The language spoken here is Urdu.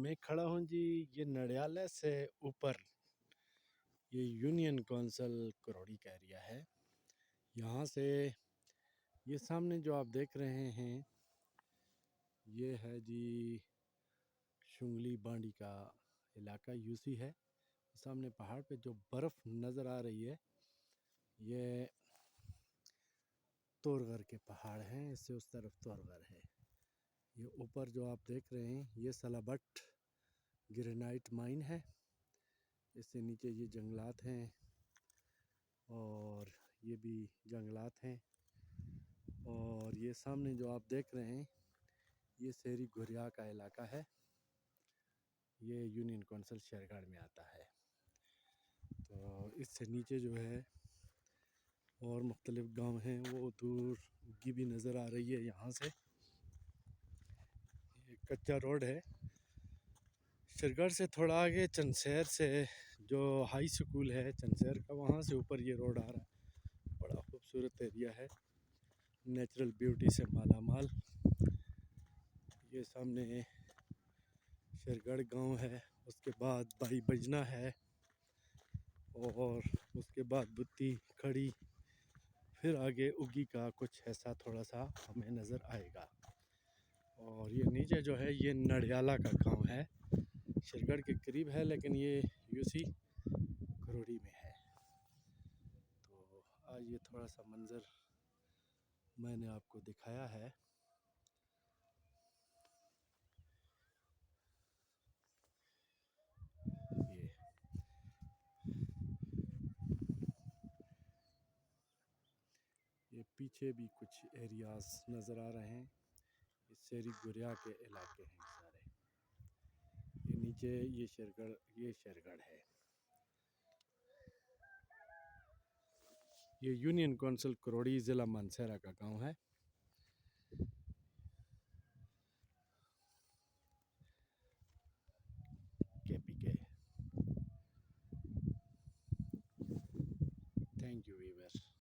میں کھڑا ہوں جی، یہ نڈیالہ سے اوپر یہ یونین کونسل کروڑی کا ایریا ہے. یہاں سے یہ سامنے جو آپ دیکھ رہے ہیں یہ ہے جی شنگلی بانڈی کا علاقہ یوسی ہے. سامنے پہاڑ پہ جو برف نظر آ رہی ہے یہ تورغر کے پہاڑ ہیں. اس سے اس طرف تورغر ہے. یہ اوپر جو آپ دیکھ رہے ہیں یہ سلابٹ گرینائٹ مائن ہے. اس سے نیچے یہ جنگلات ہیں اور یہ بھی جنگلات ہیں. اور یہ سامنے جو آپ دیکھ رہے ہیں یہ سیری گھریا کا علاقہ ہے. یہ یونین کونسل شیرگڑھ میں آتا ہے. تو اس سے نیچے جو ہے اور مختلف گاؤں ہیں، وہ دور کی بھی نظر آ رہی ہے. یہاں سے یہ کچا روڈ ہے. شیرگڑھ سے تھوڑا آگے چنسیر سے جو ہائی سکول ہے چنسیر کا، وہاں سے اوپر یہ روڈ آ رہا ہے. بڑا خوبصورت ایریا ہے، نیچرل بیوٹی سے مالا مال. یہ سامنے شیرگڑھ گاؤں ہے، اس کے بعد بائی بجنا ہے اور اس کے بعد بتی کھڑی، پھر آگے اگی کا کچھ ایسا تھوڑا سا ہمیں نظر آئے گا. اور یہ نیچے جو ہے یہ نڈیالہ کا گاؤں ہے، شیرگڑھ کے قریب ہے لیکن یہ یوسی کروڑی میں ہے. تو آج یہ تھوڑا سا منظر میں نے آپ کو دکھایا ہے. یہ پیچھے بھی کچھ ایریاز نظر آ رہے ہیں. یہ سیری گھریا کے علاقے ہیں سارے. یہ نیچے یہ شیرگڑھ ہے. یہ یونین کونسل کروڑی ضلع مانسہرہ کا گاؤں ہے. KPK. Thank you viewer.